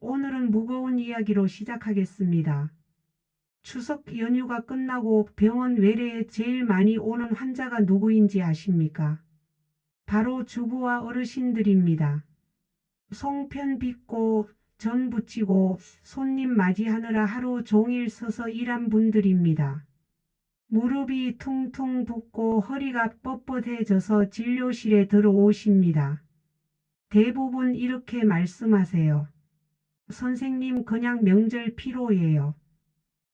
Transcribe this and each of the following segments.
오늘은 무거운 이야기로 시작하겠습니다. 추석 연휴가 끝나고 병원 외래에 제일 많이 오는 환자가 누구인지 아십니까? 바로 주부와 어르신들입니다. 송편 빚고 전 부치고 손님 맞이하느라 하루 종일 서서 일한 분들입니다. 무릎이 퉁퉁 붓고 허리가 뻣뻣해져서 진료실에 들어오십니다. 대부분 이렇게 말씀하세요. 선생님, 그냥 명절 피로예요.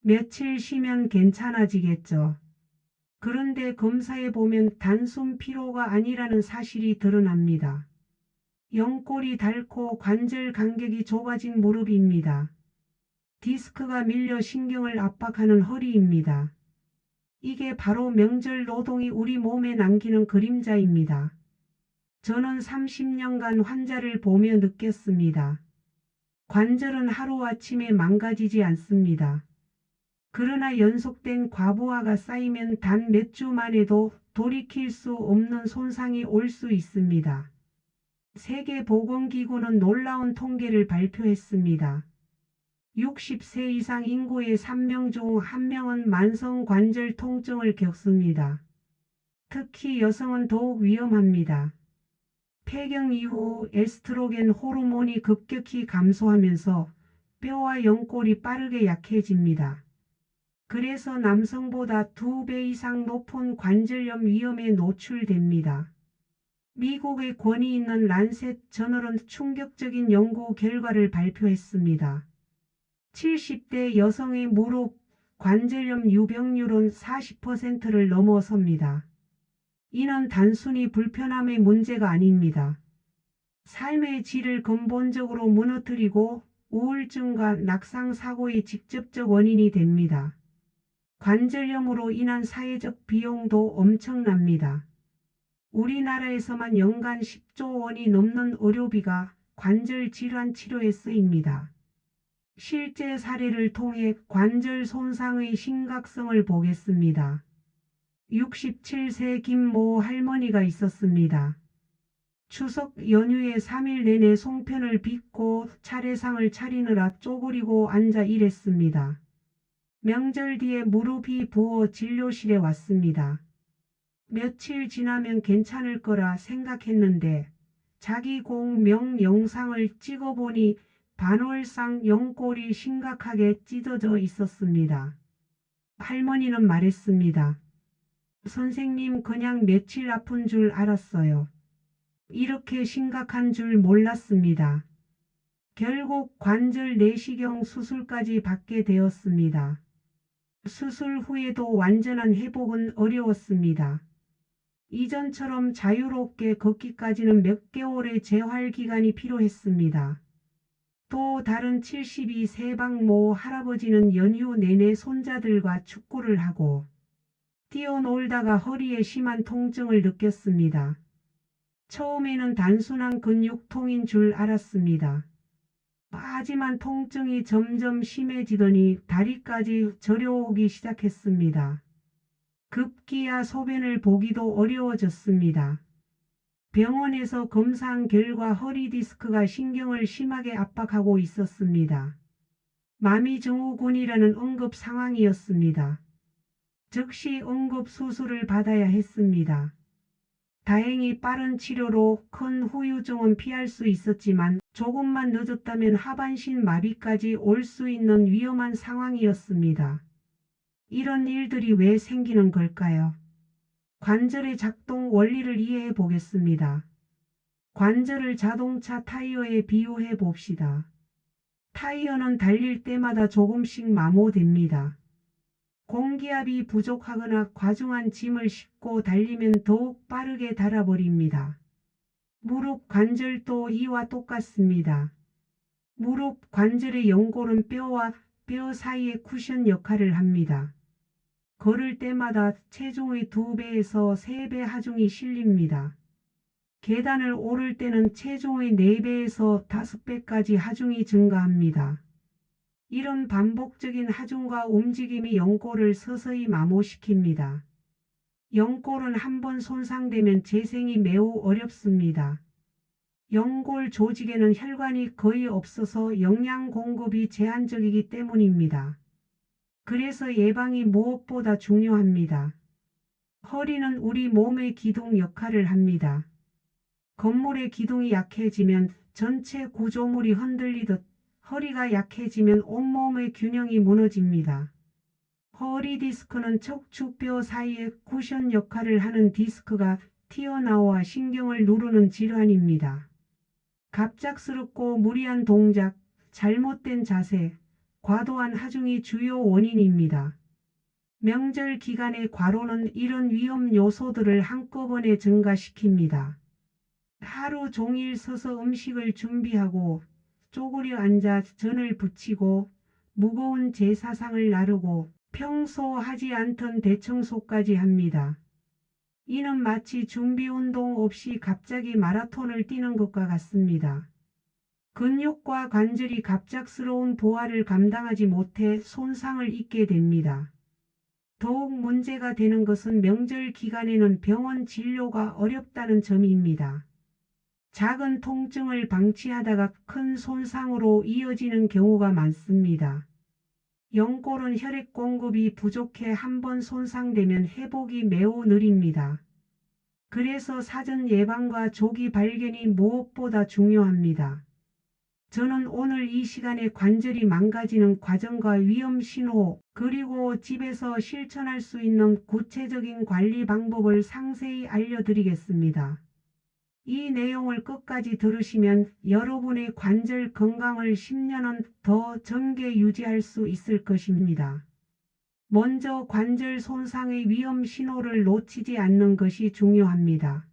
며칠 쉬면 괜찮아지겠죠. 그런데 검사해 보면 단순 피로가 아니라는 사실이 드러납니다. 연골이 닳고 관절 간격이 좁아진 무릎입니다. 디스크가 밀려 신경을 압박하는 허리입니다. 이게 바로 명절 노동이 우리 몸에 남기는 그림자입니다. 저는 30년간 환자를 보며 느꼈습니다. 관절은 하루아침에 망가지지 않습니다. 그러나 연속된 과부하가 쌓이면 단 몇 주만 해도 돌이킬 수 없는 손상이 올 수 있습니다. 세계보건기구는 놀라운 통계를 발표했습니다. 60세 이상 인구의 3명 중 1명은 만성 관절 통증을 겪습니다. 특히 여성은 더욱 위험합니다. 폐경 이후 에스트로겐 호르몬이 급격히 감소하면서 뼈와 연골이 빠르게 약해집니다. 그래서 남성보다 2배 이상 높은 관절염 위험에 노출됩니다. 미국의 권위 있는 란셋 저널은 충격적인 연구 결과를 발표했습니다. 70대 여성의 무릎 관절염 유병률은 40%를 넘어섭니다. 이는 단순히 불편함의 문제가 아닙니다. 삶의 질을 근본적으로 무너뜨리고 우울증과 낙상사고의 직접적 원인이 됩니다. 관절염으로 인한 사회적 비용도 엄청납니다. 우리나라에서만 연간 10조 원이 넘는 의료비가 관절 질환 치료에 쓰입니다. 실제 사례를 통해 관절 손상의 심각성을 보겠습니다. 67세 김모 할머니가 있었습니다. 추석 연휴에 3일 내내 송편을 빚고 차례상을 차리느라 쪼그리고 앉아 일했습니다. 명절 뒤에 무릎이 부어 진료실에 왔습니다. 며칠 지나면 괜찮을 거라 생각했는데 자기 공명 영상을 찍어보니 반월상 연골이 심각하게 찢어져 있었습니다. 할머니는 말했습니다. 선생님, 그냥 며칠 아픈 줄 알았어요. 이렇게 심각한 줄 몰랐습니다. 결국 관절 내시경 수술까지 받게 되었습니다. 수술 후에도 완전한 회복은 어려웠습니다. 이전처럼 자유롭게 걷기까지는 몇 개월의 재활 기간이 필요했습니다. 또 다른 72세 박모 할아버지는 연휴 내내 손자들과 축구를 하고 뛰어놀다가 허리에 심한 통증을 느꼈습니다. 처음에는 단순한 근육통인 줄 알았습니다. 하지만 통증이 점점 심해지더니 다리까지 저려오기 시작했습니다. 급기야 소변을 보기도 어려워졌습니다. 병원에서 검사한 결과 허리 디스크가 신경을 심하게 압박하고 있었습니다. 마미증후군이라는 응급 상황이었습니다. 즉시 응급 수술을 받아야 했습니다. 다행히 빠른 치료로 큰 후유증은 피할 수 있었지만 조금만 늦었다면 하반신 마비까지 올 수 있는 위험한 상황이었습니다. 이런 일들이 왜 생기는 걸까요? 관절의 작동 원리를 이해해 보겠습니다. 관절을 자동차 타이어에 비유해 봅시다. 타이어는 달릴 때마다 조금씩 마모됩니다. 공기압이 부족하거나 과중한 짐을 싣고 달리면 더욱 빠르게 닳아버립니다. 무릎 관절도 이와 똑같습니다. 무릎 관절의 연골은 뼈와 뼈 사이의 쿠션 역할을 합니다. 걸을 때마다 체중의 2배에서 3배 하중이 실립니다. 계단을 오를 때는 체중의 4배에서 5배까지 하중이 증가합니다. 이런 반복적인 하중과 움직임이 연골을 서서히 마모시킵니다. 연골은 한번 손상되면 재생이 매우 어렵습니다. 연골 조직에는 혈관이 거의 없어서 영양 공급이 제한적이기 때문입니다. 그래서 예방이 무엇보다 중요합니다. 허리는 우리 몸의 기둥 역할을 합니다. 건물의 기둥이 약해지면 전체 구조물이 흔들리듯 허리가 약해지면 온몸의 균형이 무너집니다. 허리 디스크는 척추뼈 사이에 쿠션 역할을 하는 디스크가 튀어나와 신경을 누르는 질환입니다. 갑작스럽고 무리한 동작, 잘못된 자세, 과도한 하중이 주요 원인입니다. 명절 기간의 과로는 이런 위험 요소들을 한꺼번에 증가시킵니다. 하루 종일 서서 음식을 준비하고 쪼그려 앉아 전을 부치고 무거운 제사상을 나르고 평소 하지 않던 대청소까지 합니다. 이는 마치 준비운동 없이 갑자기 마라톤을 뛰는 것과 같습니다. 근육과 관절이 갑작스러운 부하를 감당하지 못해 손상을 입게 됩니다. 더욱 문제가 되는 것은 명절 기간에는 병원 진료가 어렵다는 점입니다. 작은 통증을 방치하다가 큰 손상으로 이어지는 경우가 많습니다. 연골은 혈액 공급이 부족해 한번 손상되면 회복이 매우 느립니다. 그래서 사전 예방과 조기 발견이 무엇보다 중요합니다. 저는 오늘 이 시간에 관절이 망가지는 과정과 위험 신호, 그리고 집에서 실천할 수 있는 구체적인 관리 방법을 상세히 알려드리겠습니다. 이 내용을 끝까지 들으시면 여러분의 관절 건강을 10년은 더 정게 유지할 수 있을 것입니다. 먼저 관절 손상의 위험 신호를 놓치지 않는 것이 중요합니다.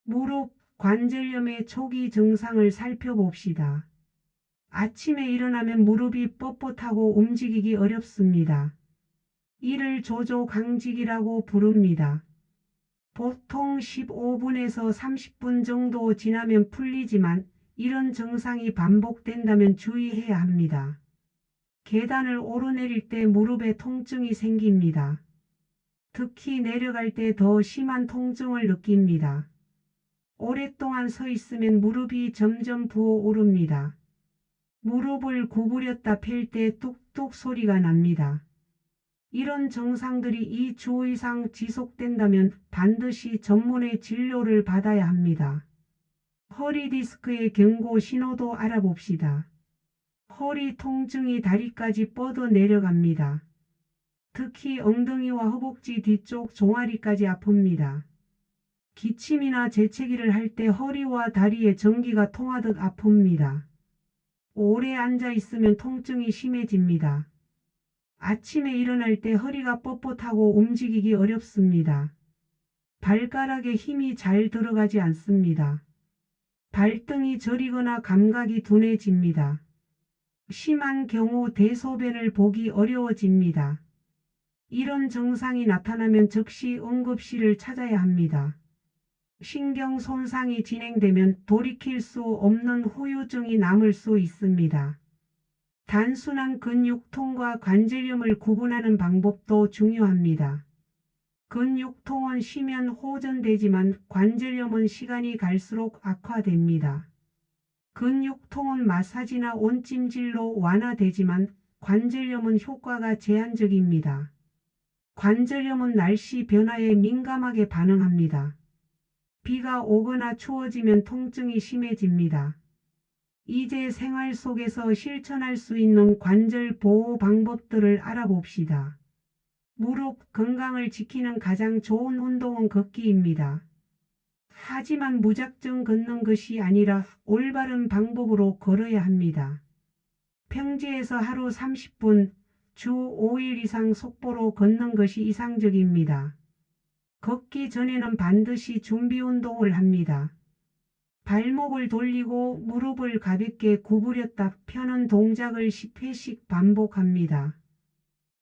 무릎 관절염의 초기 증상을 살펴봅시다. 아침에 일어나면 무릎이 뻣뻣하고 움직이기 어렵습니다. 이를 조조강직이라고 부릅니다. 보통 15분에서 30분 정도 지나면 풀리지만 이런 증상이 반복된다면 주의해야 합니다. 계단을 오르내릴 때 무릎에 통증이 생깁니다. 특히 내려갈 때 더 심한 통증을 느낍니다. 오랫동안 서 있으면 무릎이 점점 부어오릅니다. 무릎을 구부렸다 펼 때 뚝뚝 소리가 납니다. 이런 증상들이 2주 이상 지속된다면 반드시 전문의 진료를 받아야 합니다. 허리 디스크의 경고 신호도 알아봅시다. 허리 통증이 다리까지 뻗어 내려갑니다. 특히 엉덩이와 허벅지 뒤쪽 종아리까지 아픕니다. 기침이나 재채기를 할 때 허리와 다리에 전기가 통하듯 아픕니다. 오래 앉아 있으면 통증이 심해집니다. 아침에 일어날 때 허리가 뻣뻣하고 움직이기 어렵습니다. 발가락에 힘이 잘 들어가지 않습니다. 발등이 저리거나 감각이 둔해집니다. 심한 경우 대소변을 보기 어려워집니다. 이런 증상이 나타나면 즉시 응급실을 찾아야 합니다. 신경 손상이 진행되면 돌이킬 수 없는 후유증이 남을 수 있습니다. 단순한 근육통과 관절염을 구분하는 방법도 중요합니다. 근육통은 쉬면 호전되지만 관절염은 시간이 갈수록 악화됩니다. 근육통은 마사지나 온찜질로 완화되지만 관절염은 효과가 제한적입니다. 관절염은 날씨 변화에 민감하게 반응합니다. 비가 오거나 추워지면 통증이 심해집니다. 이제 생활 속에서 실천할 수 있는 관절 보호 방법들을 알아봅시다. 무릎 건강을 지키는 가장 좋은 운동은 걷기입니다. 하지만 무작정 걷는 것이 아니라 올바른 방법으로 걸어야 합니다. 평지에서 하루 30분, 주 5일 이상 속보로 걷는 것이 이상적입니다. 걷기 전에는 반드시 준비 운동을 합니다. 발목을 돌리고 무릎을 가볍게 구부렸다 펴는 동작을 10회씩 반복합니다.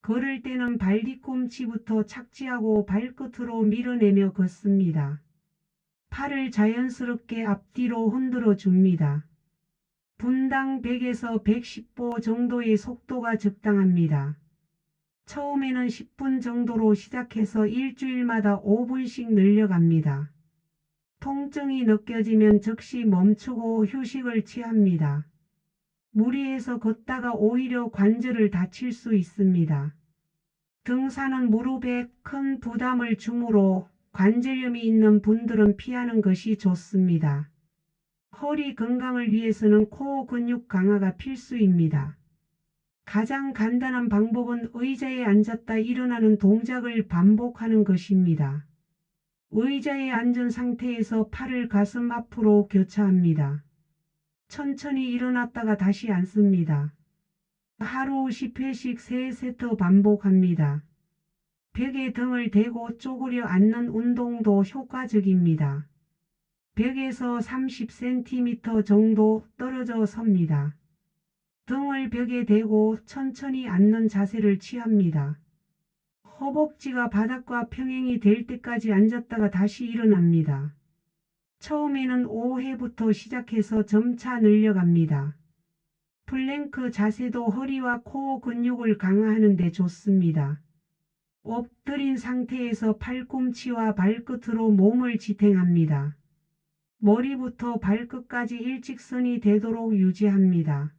걸을 때는 발 뒤꿈치부터 착지하고 발끝으로 밀어내며 걷습니다. 팔을 자연스럽게 앞뒤로 흔들어 줍니다. 분당 100에서 110보 정도의 속도가 적당합니다. 처음에는 10분 정도로 시작해서 일주일마다 5분씩 늘려갑니다. 통증이 느껴지면 즉시 멈추고 휴식을 취합니다. 무리해서 걷다가 오히려 관절을 다칠 수 있습니다. 등산은 무릎에 큰 부담을 주므로 관절염이 있는 분들은 피하는 것이 좋습니다. 허리 건강을 위해서는 코어 근육 강화가 필수입니다. 가장 간단한 방법은 의자에 앉았다 일어나는 동작을 반복하는 것입니다. 의자에 앉은 상태에서 팔을 가슴 앞으로 교차합니다. 천천히 일어났다가 다시 앉습니다. 하루 10회씩 3세트 반복합니다. 벽에 등을 대고 쪼그려 앉는 운동도 효과적입니다. 벽에서 30cm 정도 떨어져 섭니다. 등을 벽에 대고 천천히 앉는 자세를 취합니다. 허벅지가 바닥과 평행이 될 때까지 앉았다가 다시 일어납니다. 처음에는 5회부터 시작해서 점차 늘려갑니다. 플랭크 자세도 허리와 코어 근육을 강화하는 데 좋습니다. 엎드린 상태에서 팔꿈치와 발끝으로 몸을 지탱합니다. 머리부터 발끝까지 일직선이 되도록 유지합니다.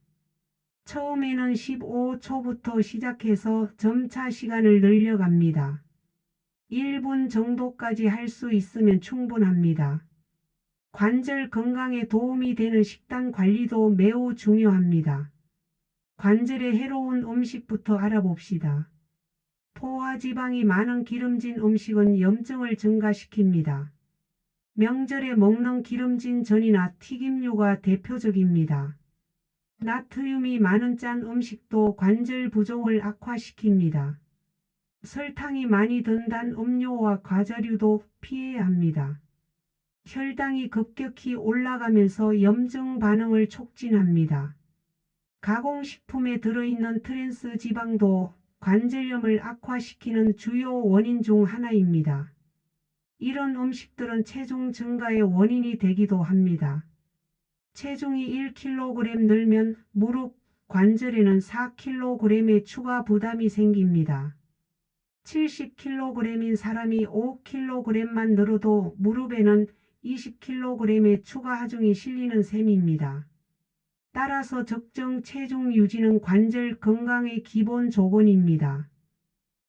처음에는 15초부터 시작해서 점차 시간을 늘려갑니다. 1분 정도까지 할 수 있으면 충분합니다. 관절 건강에 도움이 되는 식단 관리도 매우 중요합니다. 관절에 해로운 음식부터 알아봅시다. 포화지방이 많은 기름진 음식은 염증을 증가시킵니다. 명절에 먹는 기름진 전이나 튀김류가 대표적입니다. 나트륨이 많은 짠 음식도 관절 부종을 악화시킵니다. 설탕이 많이 든 단 음료와 과자류도 피해야 합니다. 혈당이 급격히 올라가면서 염증 반응을 촉진합니다. 가공식품에 들어있는 트랜스 지방도 관절염을 악화시키는 주요 원인 중 하나입니다. 이런 음식들은 체중 증가의 원인이 되기도 합니다. 체중이 1kg 늘면 무릎, 관절에는 4kg의 추가 부담이 생깁니다. 70kg인 사람이 5kg만 늘어도 무릎에는 20kg의 추가 하중이 실리는 셈입니다. 따라서 적정 체중 유지는 관절 건강의 기본 조건입니다.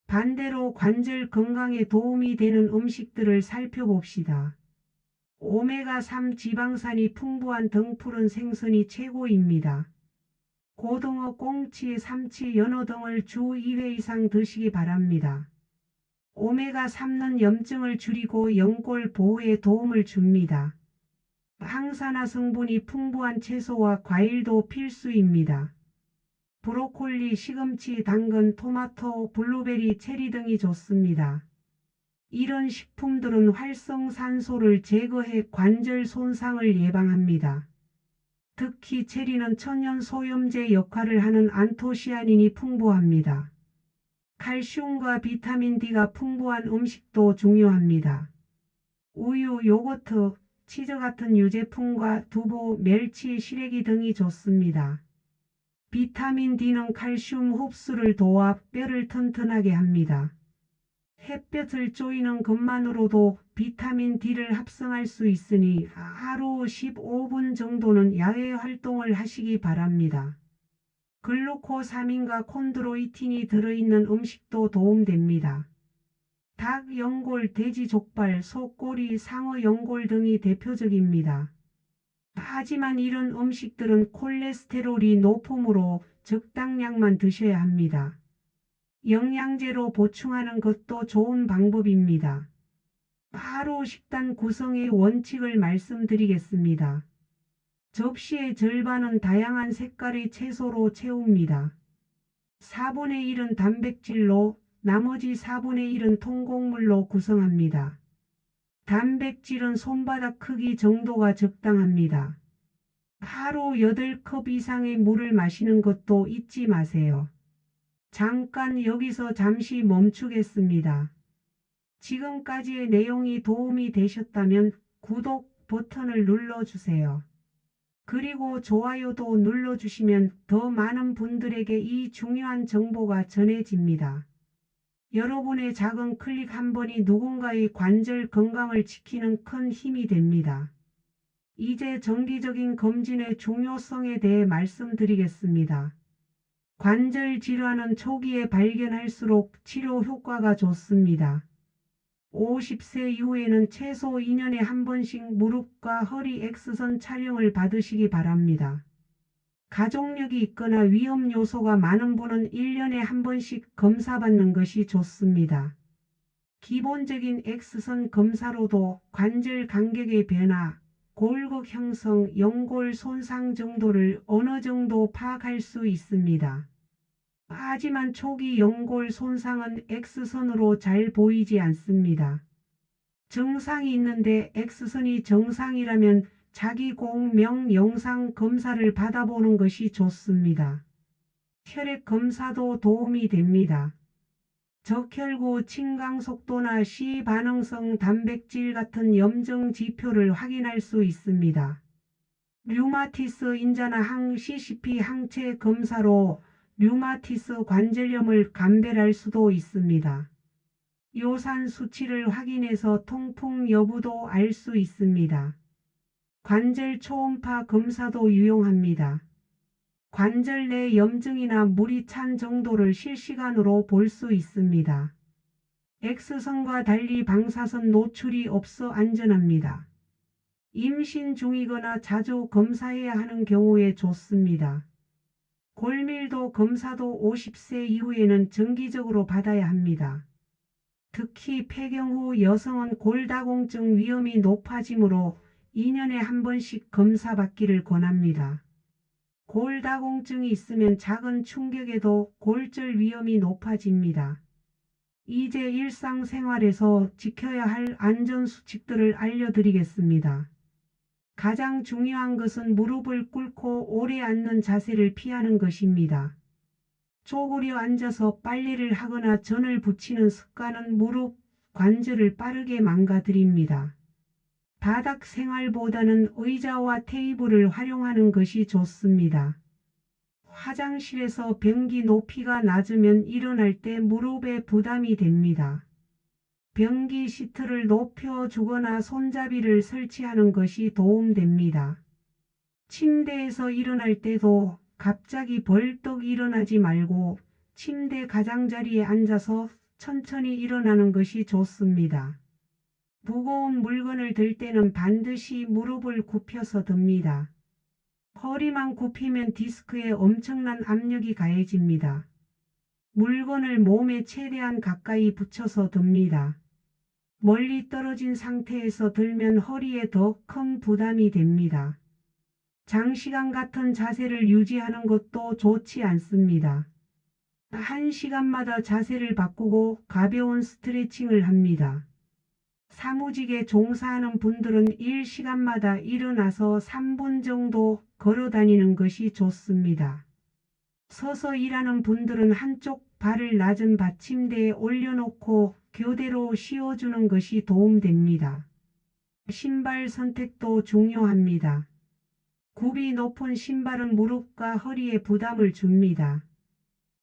반대로 관절 건강에 도움이 되는 음식들을 살펴봅시다. 오메가3 지방산이 풍부한 등푸른 생선이 최고입니다. 고등어, 꽁치, 삼치, 연어 등을 주 2회 이상 드시기 바랍니다. 오메가3는 염증을 줄이고 연골 보호에 도움을 줍니다. 항산화 성분이 풍부한 채소와 과일도 필수입니다. 브로콜리, 시금치, 당근, 토마토, 블루베리, 체리 등이 좋습니다. 이런 식품들은 활성산소를 제거해 관절 손상을 예방합니다. 특히 체리는 천연 소염제 역할을 하는 안토시아닌이 풍부합니다. 칼슘과 비타민 D가 풍부한 음식도 중요합니다. 우유, 요거트, 치즈 같은 유제품과 두부, 멸치, 시래기 등이 좋습니다. 비타민 D는 칼슘 흡수를 도와 뼈를 튼튼하게 합니다. 햇볕을 쬐이는 것만으로도 비타민 D를 합성할 수 있으니 하루 15분 정도는 야외 활동을 하시기 바랍니다. 글루코사민과 콘드로이틴이 들어있는 음식도 도움됩니다. 닭 연골, 돼지 족발, 소 꼬리, 상어 연골 등이 대표적입니다. 하지만 이런 음식들은 콜레스테롤이 높으므로 적당량만 드셔야 합니다. 영양제로 보충하는 것도 좋은 방법입니다. 하루 식단 구성의 원칙을 말씀드리겠습니다. 접시의 절반은 다양한 색깔의 채소로 채웁니다. 4분의 1은 단백질로, 나머지 4분의 1은 통곡물로 구성합니다. 단백질은 손바닥 크기 정도가 적당합니다. 하루 8컵 이상의 물을 마시는 것도 잊지 마세요. 잠깐 여기서 잠시 멈추겠습니다. 지금까지의 내용이 도움이 되셨다면 구독 버튼을 눌러주세요. 그리고 좋아요도 눌러주시면 더 많은 분들에게 이 중요한 정보가 전해집니다. 여러분의 작은 클릭 한 번이 누군가의 관절 건강을 지키는 큰 힘이 됩니다. 이제 정기적인 검진의 중요성에 대해 말씀드리겠습니다. 관절 질환은 초기에 발견할수록 치료 효과가 좋습니다. 50세 이후에는 최소 2년에 한 번씩 무릎과 허리 X선 촬영을 받으시기 바랍니다. 가족력이 있거나 위험 요소가 많은 분은 1년에 한 번씩 검사받는 것이 좋습니다. 기본적인 X선 검사로도 관절 간격의 변화, 골격 형성, 연골 손상 정도를 어느 정도 파악할 수 있습니다. 하지만 초기 연골 손상은 X선으로 잘 보이지 않습니다. 증상이 있는데 X선이 정상이라면 자기공명 영상 검사를 받아보는 것이 좋습니다. 혈액 검사도 도움이 됩니다. 적혈구 침강속도나 시반응성 단백질 같은 염증 지표를 확인할 수 있습니다. 류마티스 인자나 CCP 항체 검사로 류마티스 관절염을 감별할 수도 있습니다. 요산 수치를 확인해서 통풍 여부도 알 수 있습니다. 관절 초음파 검사도 유용합니다. 관절 내 염증이나 물이 찬 정도를 실시간으로 볼 수 있습니다. X선과 달리 방사선 노출이 없어 안전합니다. 임신 중이거나 자주 검사해야 하는 경우에 좋습니다. 골밀도 검사도 50세 이후에는 정기적으로 받아야 합니다. 특히 폐경 후 여성은 골다공증 위험이 높아지므로 2년에 한 번씩 검사받기를 권합니다. 골다공증이 있으면 작은 충격에도 골절 위험이 높아집니다. 이제 일상생활에서 지켜야 할 안전수칙들을 알려드리겠습니다. 가장 중요한 것은 무릎을 꿇고 오래 앉는 자세를 피하는 것입니다. 쪼그려 앉아서 빨래를 하거나 전을 붙이는 습관은 무릎 관절을 빠르게 망가뜨립니다. 바닥 생활보다는 의자와 테이블을 활용하는 것이 좋습니다. 화장실에서 변기 높이가 낮으면 일어날 때 무릎에 부담이 됩니다. 변기 시트를 높여주거나 손잡이를 설치하는 것이 도움됩니다. 침대에서 일어날 때도 갑자기 벌떡 일어나지 말고 침대 가장자리에 앉아서 천천히 일어나는 것이 좋습니다. 무거운 물건을 들 때는 반드시 무릎을 굽혀서 듭니다. 허리만 굽히면 디스크에 엄청난 압력이 가해집니다. 물건을 몸에 최대한 가까이 붙여서 듭니다. 멀리 떨어진 상태에서 들면 허리에 더 큰 부담이 됩니다. 장시간 같은 자세를 유지하는 것도 좋지 않습니다. 1시간마다 자세를 바꾸고 가벼운 스트레칭을 합니다. 사무직에 종사하는 분들은 1시간마다 일어나서 3분 정도 걸어 다니는 것이 좋습니다. 서서 일하는 분들은 한쪽 발을 낮은 받침대에 올려놓고 교대로 씌워주는 것이 도움됩니다. 신발 선택도 중요합니다. 굽이 높은 신발은 무릎과 허리에 부담을 줍니다.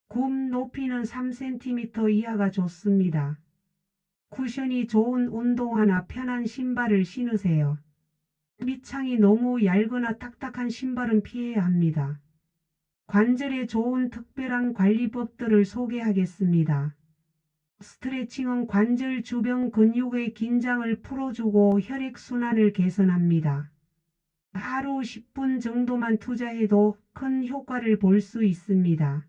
굽 높이는 3cm 이하가 좋습니다. 쿠션이 좋은 운동화나 편한 신발을 신으세요. 밑창이 너무 얇거나 딱딱한 신발은 피해야 합니다. 관절에 좋은 특별한 관리법들을 소개하겠습니다. 스트레칭은 관절 주변 근육의 긴장을 풀어주고 혈액순환을 개선합니다. 하루 10분 정도만 투자해도 큰 효과를 볼 수 있습니다.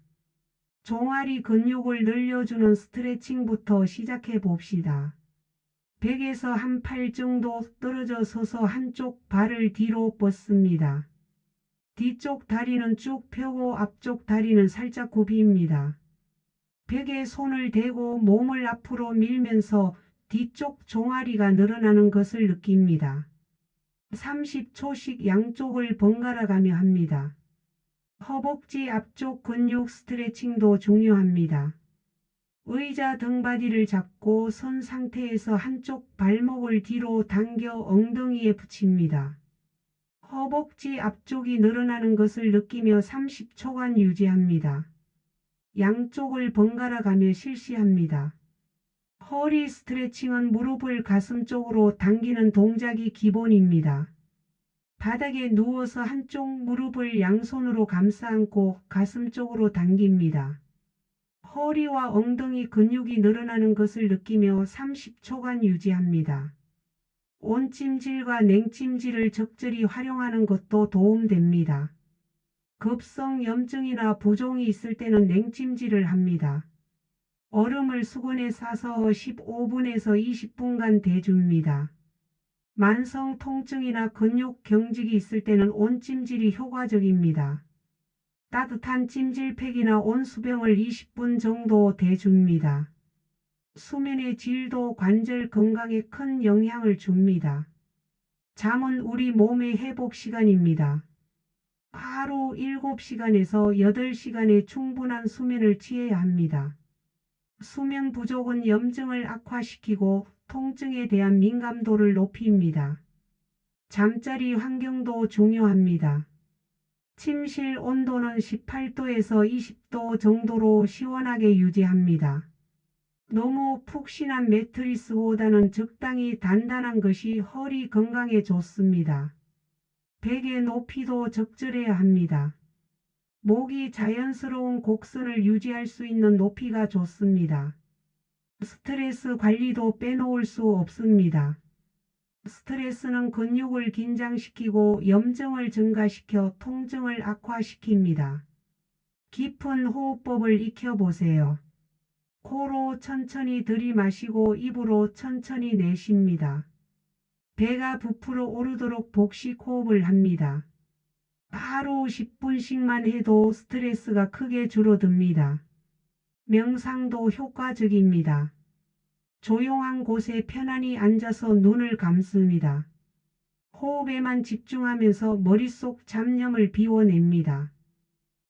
종아리 근육을 늘려주는 스트레칭부터 시작해 봅시다. 벽에서 한 팔 정도 떨어져 서서 한쪽 발을 뒤로 뻗습니다. 뒤쪽 다리는 쭉 펴고 앞쪽 다리는 살짝 굽힙니다. 벽에 손을 대고 몸을 앞으로 밀면서 뒤쪽 종아리가 늘어나는 것을 느낍니다. 30초씩 양쪽을 번갈아 가며 합니다. 허벅지 앞쪽 근육 스트레칭도 중요합니다. 의자 등받이를 잡고 선 상태에서 한쪽 발목을 뒤로 당겨 엉덩이에 붙입니다. 허벅지 앞쪽이 늘어나는 것을 느끼며 30초간 유지합니다. 양쪽을 번갈아 가며 실시합니다. 허리 스트레칭은 무릎을 가슴 쪽으로 당기는 동작이 기본입니다. 바닥에 누워서 한쪽 무릎을 양손으로 감싸 안고 가슴 쪽으로 당깁니다. 허리와 엉덩이 근육이 늘어나는 것을 느끼며 30초간 유지합니다. 온찜질과 냉찜질을 적절히 활용하는 것도 도움됩니다. 급성 염증이나 부종이 있을 때는 냉찜질을 합니다. 얼음을 수건에 싸서 15분에서 20분간 대줍니다. 만성 통증이나 근육 경직이 있을 때는 온찜질이 효과적입니다. 따뜻한 찜질팩이나 온수병을 20분 정도 대줍니다. 수면의 질도 관절 건강에 큰 영향을 줍니다. 잠은 우리 몸의 회복 시간입니다. 하루 7시간에서 8시간의 충분한 수면을 취해야 합니다. 수면 부족은 염증을 악화시키고 통증에 대한 민감도를 높입니다. 잠자리 환경도 중요합니다. 침실 온도는 18도에서 20도 정도로 시원하게 유지합니다. 너무 푹신한 매트리스보다는 적당히 단단한 것이 허리 건강에 좋습니다. 베개 높이도 적절해야 합니다. 목이 자연스러운 곡선을 유지할 수 있는 높이가 좋습니다. 스트레스 관리도 빼놓을 수 없습니다. 스트레스는 근육을 긴장시키고 염증을 증가시켜 통증을 악화시킵니다. 깊은 호흡법을 익혀보세요. 코로 천천히 들이마시고 입으로 천천히 내쉽니다. 배가 부풀어 오르도록 복식 호흡을 합니다. 하루 10분씩만 해도 스트레스가 크게 줄어듭니다. 명상도 효과적입니다. 조용한 곳에 편안히 앉아서 눈을 감습니다. 호흡에만 집중하면서 머릿속 잡념을 비워냅니다.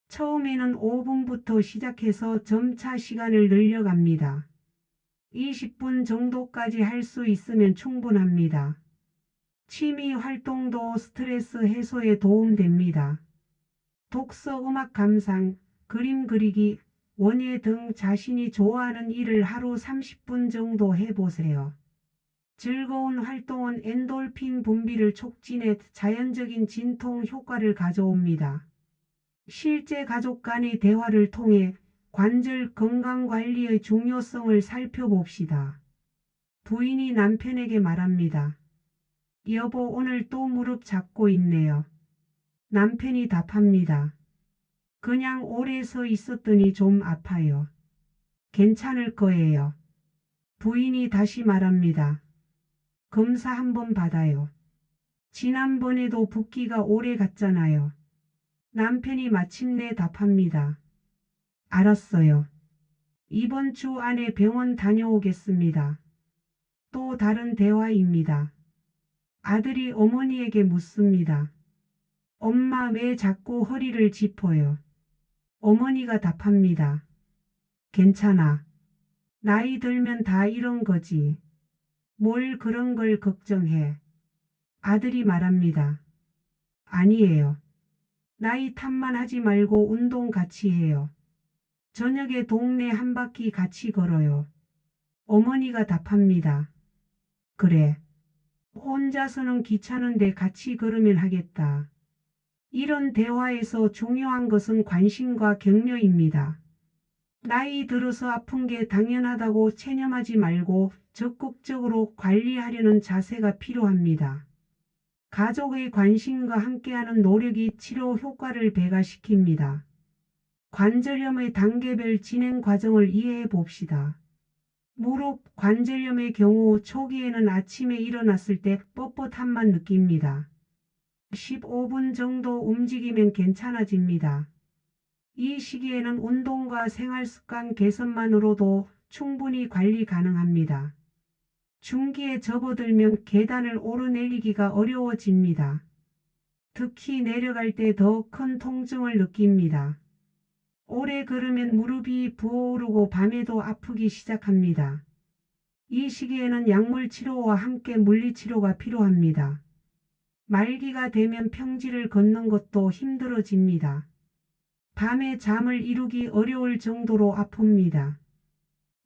처음에는 5분부터 시작해서 점차 시간을 늘려갑니다. 20분 정도까지 할 수 있으면 충분합니다. 취미 활동도 스트레스 해소에 도움됩니다. 독서, 음악 감상, 그림 그리기, 원예 등 자신이 좋아하는 일을 하루 30분 정도 해보세요. 즐거운 활동은 엔돌핀 분비를 촉진해 자연적인 진통 효과를 가져옵니다. 실제 가족 간의 대화를 통해 관절 건강 관리의 중요성을 살펴봅시다. 부인이 남편에게 말합니다. 여보, 오늘 또 무릎 잡고 있네요. 남편이 답합니다. 그냥 오래 서 있었더니 좀 아파요. 괜찮을 거예요. 부인이 다시 말합니다. 검사 한번 받아요. 지난번에도 붓기가 오래 갔잖아요. 남편이 마침내 답합니다. 알았어요. 이번 주 안에 병원 다녀오겠습니다. 또 다른 대화입니다. 아들이 어머니에게 묻습니다. 엄마, 왜 자꾸 허리를 짚어요? 어머니가 답합니다. 괜찮아. 나이 들면 다 이런 거지. 뭘 그런 걸 걱정해. 아들이 말합니다. 아니에요. 나이 탓만 하지 말고 운동 같이 해요. 저녁에 동네 한 바퀴 같이 걸어요. 어머니가 답합니다. 그래. 혼자서는 귀찮은데 같이 걸으면 하겠다. 이런 대화에서 중요한 것은 관심과 격려입니다. 나이 들어서 아픈 게 당연하다고 체념하지 말고 적극적으로 관리하려는 자세가 필요합니다. 가족의 관심과 함께하는 노력이 치료 효과를 배가시킵니다. 관절염의 단계별 진행 과정을 이해해 봅시다. 무릎 관절염의 경우 초기에는 아침에 일어났을 때 뻣뻣함만 느낍니다. 15분 정도 움직이면 괜찮아집니다. 이 시기에는 운동과 생활습관 개선만으로도 충분히 관리 가능합니다. 중기에 접어들면 계단을 오르내리기가 어려워집니다. 특히 내려갈 때 더 큰 통증을 느낍니다. 오래 걸으면 무릎이 부어오르고 밤에도 아프기 시작합니다. 이 시기에는 약물 치료와 함께 물리치료가 필요합니다. 말기가 되면 평지를 걷는 것도 힘들어집니다. 밤에 잠을 이루기 어려울 정도로 아픕니다.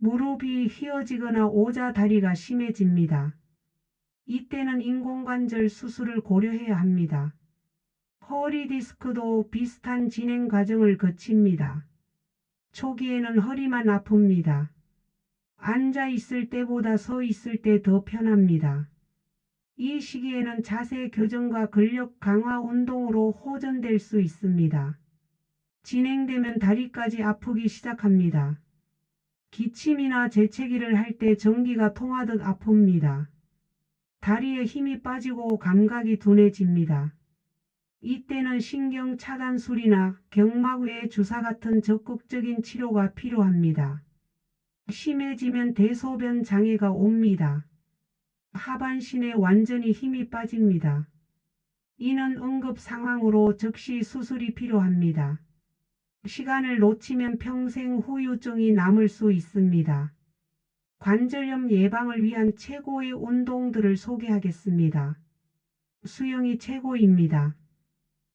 무릎이 휘어지거나 오자다리가 심해집니다. 이때는 인공관절 수술을 고려해야 합니다. 허리 디스크도 비슷한 진행 과정을 거칩니다. 초기에는 허리만 아픕니다. 앉아 있을 때보다 서 있을 때 더 편합니다. 이 시기에는 자세 교정과 근력 강화 운동으로 호전될 수 있습니다. 진행되면 다리까지 아프기 시작합니다. 기침이나 재채기를 할 때 전기가 통하듯 아픕니다. 다리에 힘이 빠지고 감각이 둔해집니다. 이때는 신경 차단술이나 경막외 주사 같은 적극적인 치료가 필요합니다. 심해지면 대소변 장애가 옵니다. 하반신에 완전히 힘이 빠집니다. 이는 응급 상황으로 즉시 수술이 필요합니다. 시간을 놓치면 평생 후유증이 남을 수 있습니다. 관절염 예방을 위한 최고의 운동들을 소개하겠습니다. 수영이 최고입니다.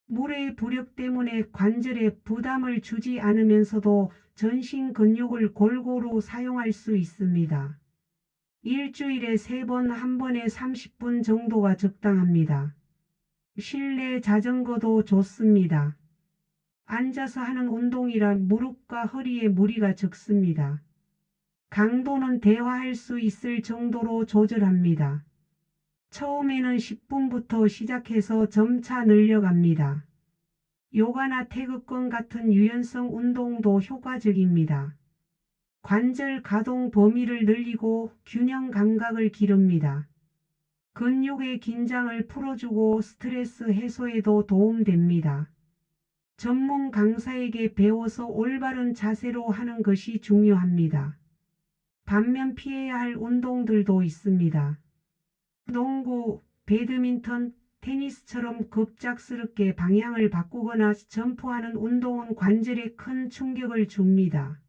물의 부력 때문에 관절에 부담을 주지 않으면서도 전신 근육을 골고루 사용할 수 있습니다. 일주일에 3번, 한 번에 30분 정도가 적당합니다. 실내 자전거도 좋습니다. 앉아서 하는 운동이라 무릎과 허리에 무리가 적습니다. 강도는 대화할 수 있을 정도로 조절합니다. 처음에는 10분부터 시작해서 점차 늘려갑니다. 요가나 태극권 같은 유연성 운동도 효과적입니다. 관절 가동 범위를 늘리고 균형 감각을 기릅니다. 근육의 긴장을 풀어주고 스트레스 해소에도 도움됩니다. 전문 강사에게 배워서 올바른 자세로 하는 것이 중요합니다. 반면 피해야 할 운동들도 있습니다. 농구, 배드민턴, 테니스처럼 급작스럽게 방향을 바꾸거나 점프하는 운동은 관절에 큰 충격을 줍니다.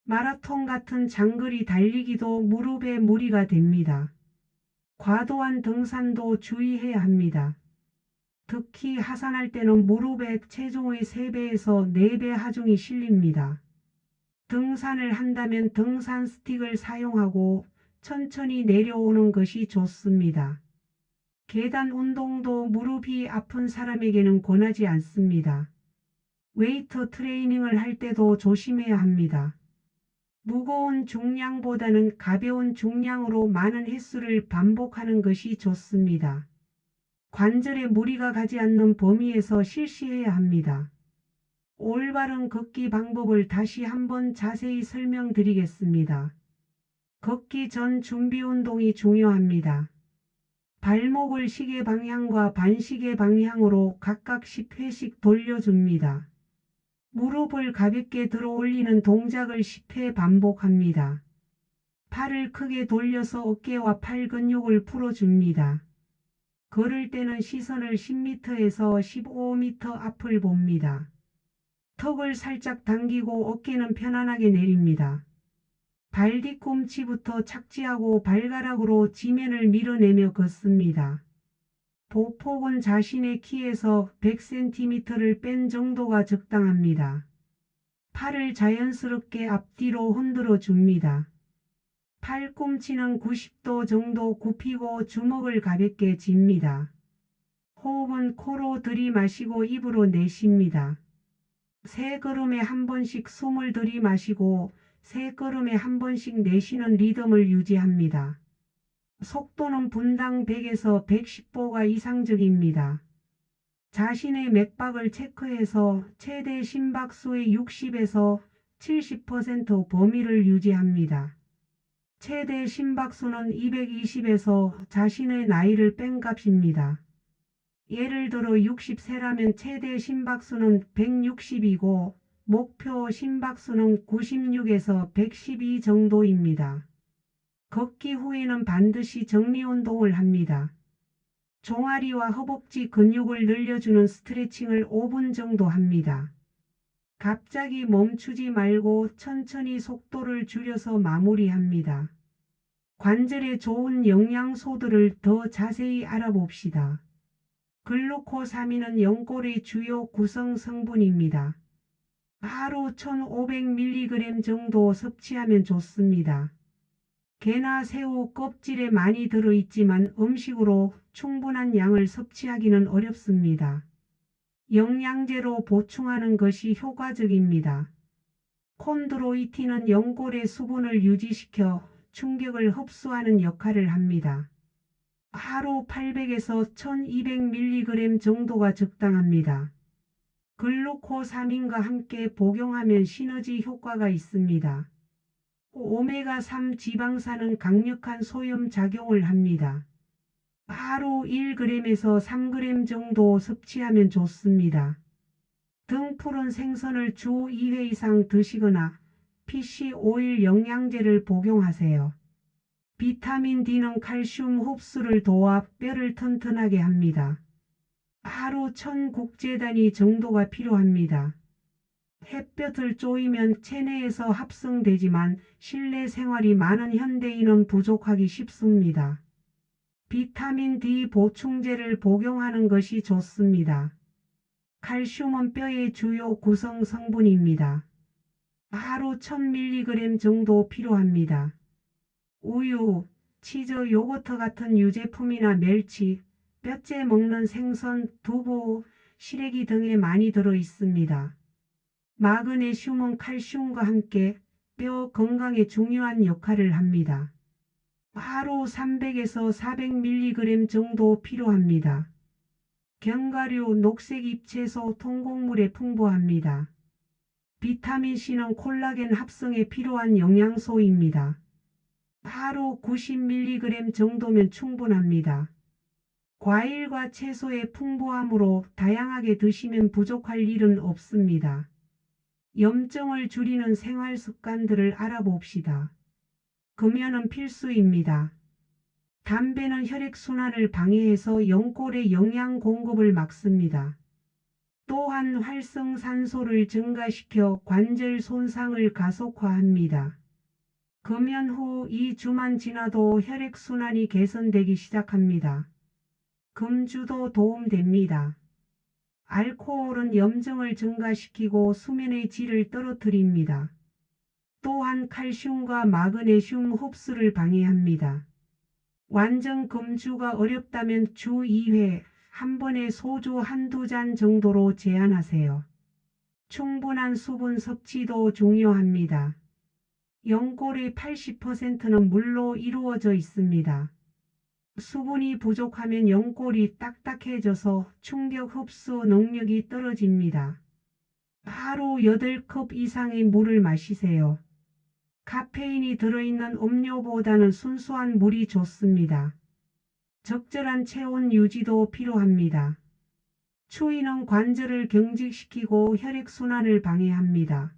마라톤 같은 장거리 달리기도 무릎에 무리가 됩니다. 과도한 등산도 주의해야 합니다. 특히 하산할 때는 무릎에 체중의 3배에서 4배 하중이 실립니다. 등산을 한다면 등산 스틱을 사용하고 천천히 내려오는 것이 좋습니다. 계단 운동도 무릎이 아픈 사람에게는 권하지 않습니다. 웨이트 트레이닝을 할 때도 조심해야 합니다. 무거운 중량보다는 가벼운 중량으로 많은 횟수를 반복하는 것이 좋습니다. 관절에 무리가 가지 않는 범위에서 실시해야 합니다. 올바른 걷기 방법을 다시 한번 자세히 설명드리겠습니다. 걷기 전 준비 운동이 중요합니다. 발목을 시계 방향과 반시계 방향으로 각각 10회씩 돌려줍니다. 무릎을 가볍게 들어 올리는 동작을 10회 반복합니다. 팔을 크게 돌려서 어깨와 팔 근육을 풀어줍니다. 걸을 때는 시선을 10m에서 15m 앞을 봅니다. 턱을 살짝 당기고 어깨는 편안하게 내립니다. 발 뒤꿈치부터 착지하고 발가락으로 지면을 밀어내며 걷습니다. 보폭은 자신의 키에서 100cm를 뺀 정도가 적당합니다. 팔을 자연스럽게 앞뒤로 흔들어 줍니다. 팔꿈치는 90도 정도 굽히고 주먹을 가볍게 쥡니다. 호흡은 코로 들이마시고 입으로 내쉽니다. 3걸음에 한 번씩 숨을 들이마시고 3걸음에 한 번씩 내쉬는 리듬을 유지합니다. 속도는 분당 100에서 110보가 이상적입니다. 자신의 맥박을 체크해서 최대 심박수의 60에서 70% 범위를 유지합니다. 최대 심박수는 220에서 자신의 나이를 뺀 값입니다. 예를 들어 60세라면 최대 심박수는 160이고 목표 심박수는 96에서 112 정도입니다. 걷기 후에는 반드시 정리운동을 합니다. 종아리와 허벅지 근육을 늘려주는 스트레칭을 5분 정도 합니다. 갑자기 멈추지 말고 천천히 속도를 줄여서 마무리합니다. 관절에 좋은 영양소들을 더 자세히 알아봅시다. 글루코사민은 연골의 주요 구성 성분입니다. 하루 1500mg 정도 섭취하면 좋습니다. 게나 새우 껍질에 많이 들어있지만 음식으로 충분한 양을 섭취하기는 어렵습니다. 영양제로 보충하는 것이 효과적입니다. 콘드로이틴은 연골의 수분을 유지시켜 충격을 흡수하는 역할을 합니다. 하루 800에서 1200mg 정도가 적당합니다. 글루코사민과 함께 복용하면 시너지 효과가 있습니다. 오메가3 지방산은 강력한 소염 작용을 합니다. 하루 1g에서 3g 정도 섭취하면 좋습니다. 등푸른 생선을 주 2회 이상 드시거나 피쉬 오일 영양제를 복용하세요. 비타민 D는 칼슘 흡수를 도와 뼈를 튼튼하게 합니다. 하루 1000국제단위 정도가 필요합니다. 햇볕을 쬐면 체내에서 합성되지만 실내 생활이 많은 현대인은 부족하기 쉽습니다. 비타민 D 보충제를 복용하는 것이 좋습니다. 칼슘은 뼈의 주요 구성 성분입니다. 하루 1000mg 정도 필요합니다. 우유, 치즈, 요거트 같은 유제품이나 멸치, 뼈째 먹는 생선, 두부, 시래기 등에 많이 들어 있습니다. 마그네슘은 칼슘과 함께 뼈 건강에 중요한 역할을 합니다. 하루 300에서 400mg 정도 필요합니다. 견과류, 녹색 잎채소, 통곡물에 풍부합니다. 비타민C는 콜라겐 합성에 필요한 영양소입니다. 하루 90mg 정도면 충분합니다. 과일과 채소의 풍부함으로 다양하게 드시면 부족할 일은 없습니다. 염증을 줄이는 생활 습관들을 알아봅시다. 금연은 필수입니다. 담배는 혈액순환을 방해해서 연골의 영양 공급을 막습니다. 또한 활성산소를 증가시켜 관절 손상을 가속화합니다. 금연 후 2주만 지나도 혈액순환이 개선되기 시작합니다. 금주도 도움됩니다. 알코올은 염증을 증가시키고 수면의 질을 떨어뜨립니다. 또한 칼슘과 마그네슘 흡수를 방해합니다. 완전 금주가 어렵다면 주 2회, 한 번에 소주 한두 잔 정도로 제한하세요. 충분한 수분 섭취도 중요합니다. 연골의 80%는 물로 이루어져 있습니다. 수분이 부족하면 연골이 딱딱해져서 충격 흡수 능력이 떨어집니다. 하루 8컵 이상의 물을 마시세요. 카페인이 들어있는 음료보다는 순수한 물이 좋습니다. 적절한 체온 유지도 필요합니다. 추위는 관절을 경직시키고 혈액순환을 방해합니다.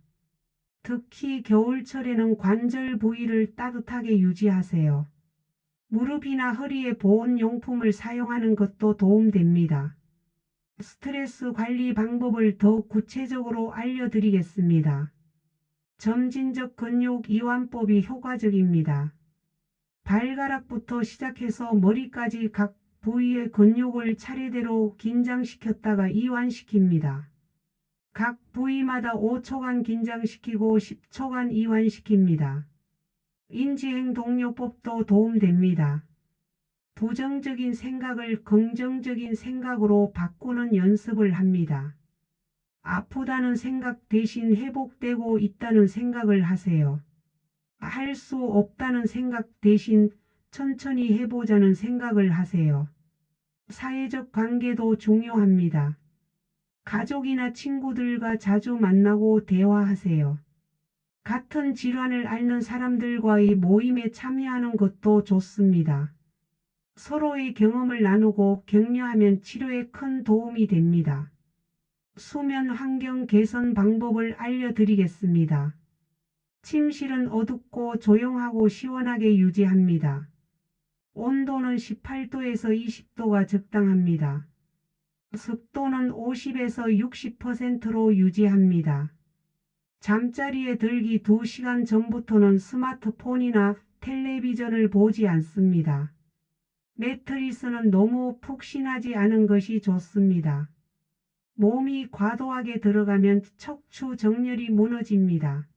특히 겨울철에는 관절 부위를 따뜻하게 유지하세요. 무릎이나 허리에 보온용품을 사용하는 것도 도움됩니다. 스트레스 관리 방법을 더 구체적으로 알려드리겠습니다. 점진적 근육 이완법이 효과적입니다. 발가락부터 시작해서 머리까지 각 부위의 근육을 차례대로 긴장시켰다가 이완시킵니다. 각 부위마다 5초간 긴장시키고 10초간 이완시킵니다. 인지행동요법도 도움됩니다. 부정적인 생각을 긍정적인 생각으로 바꾸는 연습을 합니다. 아프다는 생각 대신 회복되고 있다는 생각을 하세요. 할 수 없다는 생각 대신 천천히 해보자는 생각을 하세요. 사회적 관계도 중요합니다. 가족이나 친구들과 자주 만나고 대화하세요. 같은 질환을 앓는 사람들과의 모임에 참여하는 것도 좋습니다. 서로의 경험을 나누고 격려하면 치료에 큰 도움이 됩니다. 수면 환경 개선 방법을 알려드리겠습니다. 침실은 어둡고 조용하고 시원하게 유지합니다. 온도는 18도에서 20도가 적당합니다. 습도는 50에서 60%로 유지합니다. 잠자리에 들기 2시간 전부터는 스마트폰이나 텔레비전을 보지 않습니다. 매트리스는 너무 푹신하지 않은 것이 좋습니다. 몸이 과도하게 들어가면 척추 정렬이 무너집니다.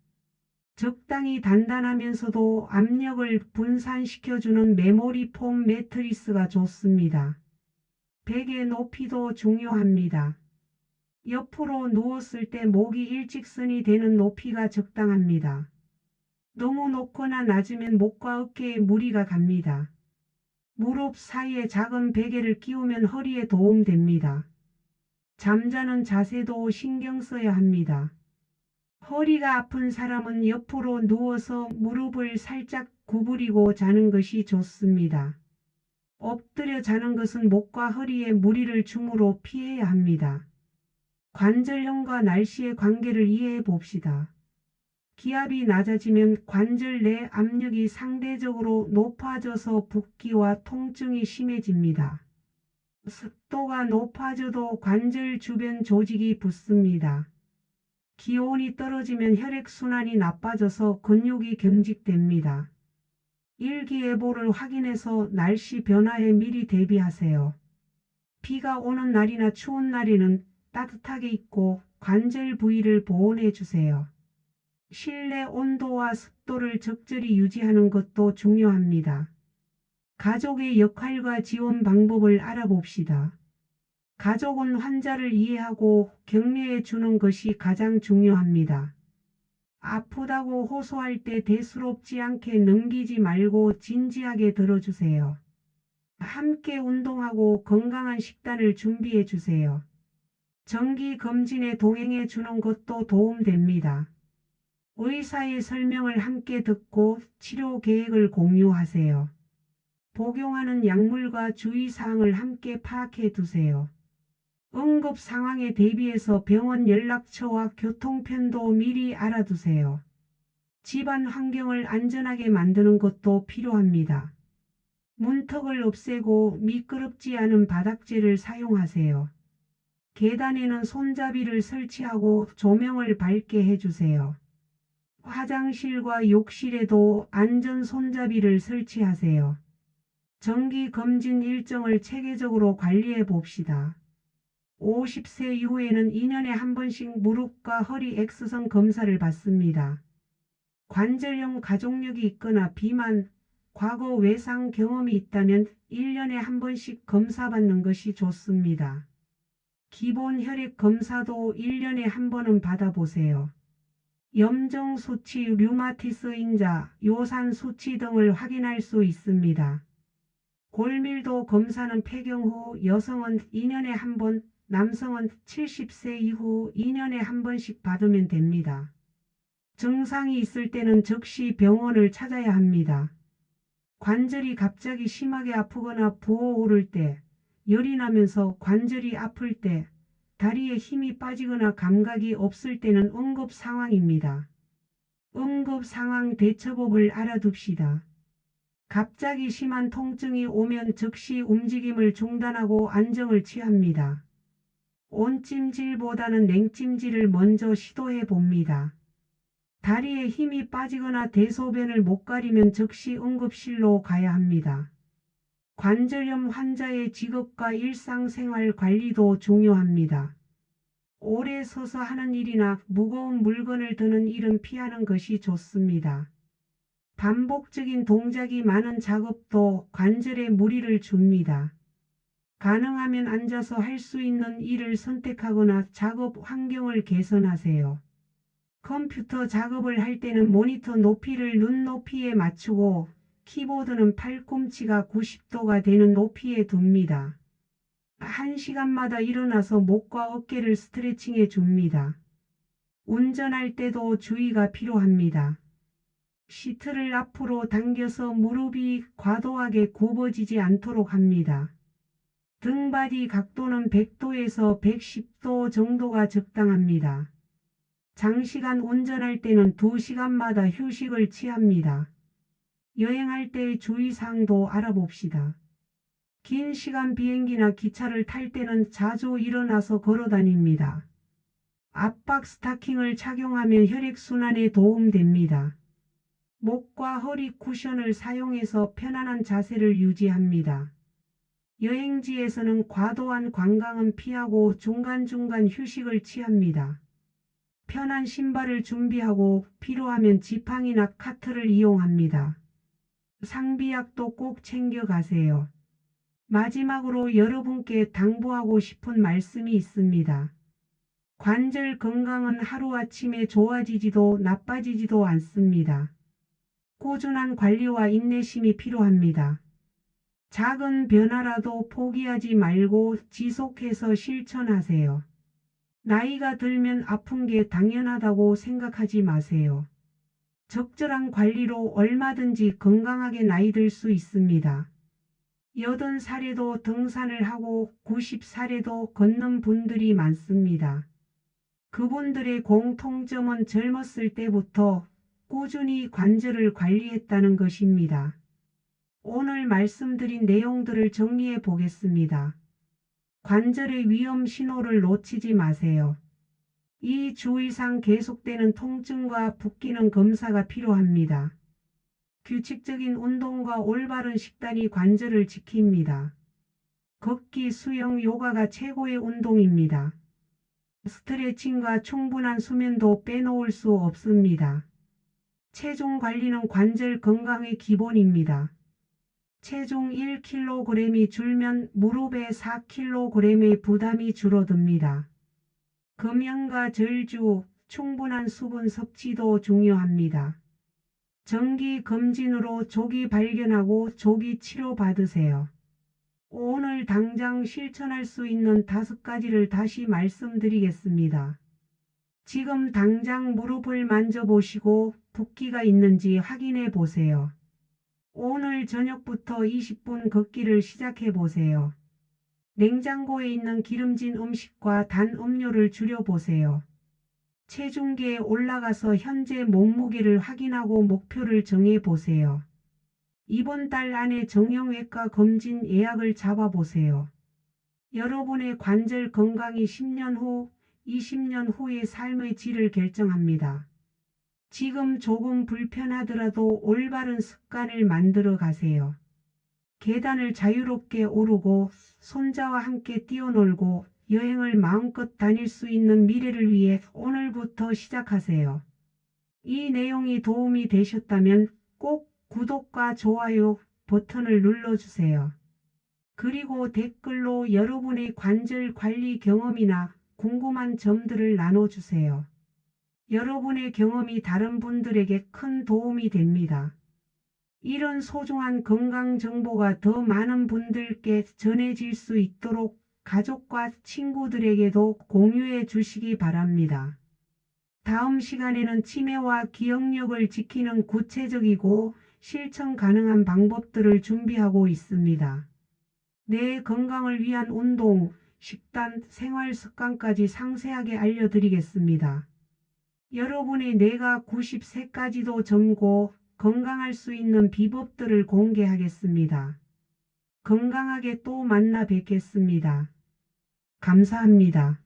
적당히 단단하면서도 압력을 분산시켜주는 메모리 폼 매트리스가 좋습니다. 베개 높이도 중요합니다. 옆으로 누웠을 때 목이 일직선이 되는 높이가 적당합니다. 너무 높거나 낮으면 목과 어깨에 무리가 갑니다. 무릎 사이에 작은 베개를 끼우면 허리에 도움됩니다. 잠자는 자세도 신경 써야 합니다. 허리가 아픈 사람은 옆으로 누워서 무릎을 살짝 구부리고 자는 것이 좋습니다. 엎드려 자는 것은 목과 허리에 무리를 주므로 피해야 합니다. 관절염과 날씨의 관계를 이해해 봅시다. 기압이 낮아지면 관절 내 압력이 상대적으로 높아져서 붓기와 통증이 심해집니다. 습도가 높아져도 관절 주변 조직이 붓습니다. 기온이 떨어지면 혈액순환이 나빠져서 근육이 경직됩니다. 일기예보를 확인해서 날씨 변화에 미리 대비하세요. 비가 오는 날이나 추운 날에는 따뜻하게 입고 관절 부위를 보온해 주세요. 실내 온도와 습도를 적절히 유지하는 것도 중요합니다. 가족의 역할과 지원 방법을 알아봅시다. 가족은 환자를 이해하고 격려해 주는 것이 가장 중요합니다. 아프다고 호소할 때 대수롭지 않게 넘기지 말고 진지하게 들어주세요. 함께 운동하고 건강한 식단을 준비해 주세요. 정기 검진에 동행해 주는 것도 도움됩니다. 의사의 설명을 함께 듣고 치료 계획을 공유하세요. 복용하는 약물과 주의사항을 함께 파악해 두세요. 응급 상황에 대비해서 병원 연락처와 교통편도 미리 알아두세요. 집안 환경을 안전하게 만드는 것도 필요합니다. 문턱을 없애고 미끄럽지 않은 바닥재를 사용하세요. 계단에는 손잡이를 설치하고 조명을 밝게 해주세요. 화장실과 욕실에도 안전 손잡이를 설치하세요. 정기 검진 일정을 체계적으로 관리해 봅시다. 50세 이후에는 2년에 한 번씩 무릎과 허리 X선 검사를 받습니다. 관절염 가족력이 있거나 비만, 과거 외상 경험이 있다면 1년에 한 번씩 검사받는 것이 좋습니다. 기본 혈액 검사도 1년에 한 번은 받아보세요. 염증 수치, 류마티스 인자, 요산 수치 등을 확인할 수 있습니다. 골밀도 검사는 폐경 후 여성은 2년에 한 번, 남성은 70세 이후 2년에 한 번씩 받으면 됩니다. 증상이 있을 때는 즉시 병원을 찾아야 합니다. 관절이 갑자기 심하게 아프거나 부어오를 때, 열이 나면서 관절이 아플 때, 다리에 힘이 빠지거나 감각이 없을 때는 응급 상황입니다. 응급 상황 대처법을 알아둡시다. 갑자기 심한 통증이 오면 즉시 움직임을 중단하고 안정을 취합니다. 온찜질보다는 냉찜질을 먼저 시도해 봅니다. 다리에 힘이 빠지거나 대소변을 못 가리면 즉시 응급실로 가야 합니다. 관절염 환자의 직업과 일상생활 관리도 중요합니다. 오래 서서 하는 일이나 무거운 물건을 드는 일은 피하는 것이 좋습니다. 반복적인 동작이 많은 작업도 관절에 무리를 줍니다. 가능하면 앉아서 할 수 있는 일을 선택하거나 작업 환경을 개선하세요. 컴퓨터 작업을 할 때는 모니터 높이를 눈높이에 맞추고 키보드는 팔꿈치가 90도가 되는 높이에 둡니다. 1시간마다 일어나서 목과 어깨를 스트레칭해 줍니다. 운전할 때도 주의가 필요합니다. 시트를 앞으로 당겨서 무릎이 과도하게 굽어지지 않도록 합니다. 등받이 각도는 100도에서 110도 정도가 적당합니다. 장시간 운전할 때는 2시간마다 휴식을 취합니다. 여행할 때의 주의사항도 알아봅시다. 긴 시간 비행기나 기차를 탈 때는 자주 일어나서 걸어 다닙니다. 압박 스타킹을 착용하면 혈액순환에 도움됩니다. 목과 허리 쿠션을 사용해서 편안한 자세를 유지합니다. 여행지에서는 과도한 관광은 피하고 중간중간 휴식을 취합니다. 편한 신발을 준비하고 필요하면 지팡이나 카트를 이용합니다. 상비약도 꼭 챙겨가세요. 마지막으로 여러분께 당부하고 싶은 말씀이 있습니다. 관절 건강은 하루아침에 좋아지지도 나빠지지도 않습니다. 꾸준한 관리와 인내심이 필요합니다. 작은 변화라도 포기하지 말고 지속해서 실천하세요. 나이가 들면 아픈 게 당연하다고 생각하지 마세요. 적절한 관리로 얼마든지 건강하게 나이 들 수 있습니다. 80살에도 등산을 하고 90살에도 걷는 분들이 많습니다. 그분들의 공통점은 젊었을 때부터 꾸준히 관절을 관리했다는 것입니다. 오늘 말씀드린 내용들을 정리해 보겠습니다. 관절의 위험 신호를 놓치지 마세요. 이 주 이상 계속되는 통증과 붓기는 검사가 필요합니다. 규칙적인 운동과 올바른 식단이 관절을 지킵니다. 걷기, 수영, 요가가 최고의 운동입니다. 스트레칭과 충분한 수면도 빼놓을 수 없습니다. 체중 관리는 관절 건강의 기본입니다. 체중 1kg이 줄면 무릎에 4kg의 부담이 줄어듭니다. 금연과 절주, 충분한 수분 섭취도 중요합니다. 정기 검진으로 조기 발견하고 조기 치료받으세요. 오늘 당장 실천할 수 있는 5가지를 다시 말씀드리겠습니다. 지금 당장 무릎을 만져보시고 붓기가 있는지 확인해 보세요. 오늘 저녁부터 20분 걷기를 시작해 보세요. 냉장고에 있는 기름진 음식과 단 음료를 줄여보세요. 체중계에 올라가서 현재 몸무게를 확인하고 목표를 정해보세요. 이번 달 안에 정형외과 검진 예약을 잡아보세요. 여러분의 관절 건강이 10년 후, 20년 후의 삶의 질을 결정합니다. 지금 조금 불편하더라도 올바른 습관을 만들어 가세요. 계단을 자유롭게 오르고 손자와 함께 뛰어놀고 여행을 마음껏 다닐 수 있는 미래를 위해 오늘부터 시작하세요. 이 내용이 도움이 되셨다면 꼭 구독과 좋아요 버튼을 눌러주세요. 그리고 댓글로 여러분의 관절 관리 경험이나 궁금한 점들을 나눠주세요. 여러분의 경험이 다른 분들에게 큰 도움이 됩니다. 이런 소중한 건강 정보가 더 많은 분들께 전해질 수 있도록 가족과 친구들에게도 공유해 주시기 바랍니다. 다음 시간에는 치매와 기억력을 지키는 구체적이고 실천 가능한 방법들을 준비하고 있습니다. 내 건강을 위한 운동, 식단, 생활 습관까지 상세하게 알려드리겠습니다. 여러분의 뇌가 90세까지도 젊고 건강할 수 있는 비법들을 공개하겠습니다. 건강하게 또 만나 뵙겠습니다. 감사합니다.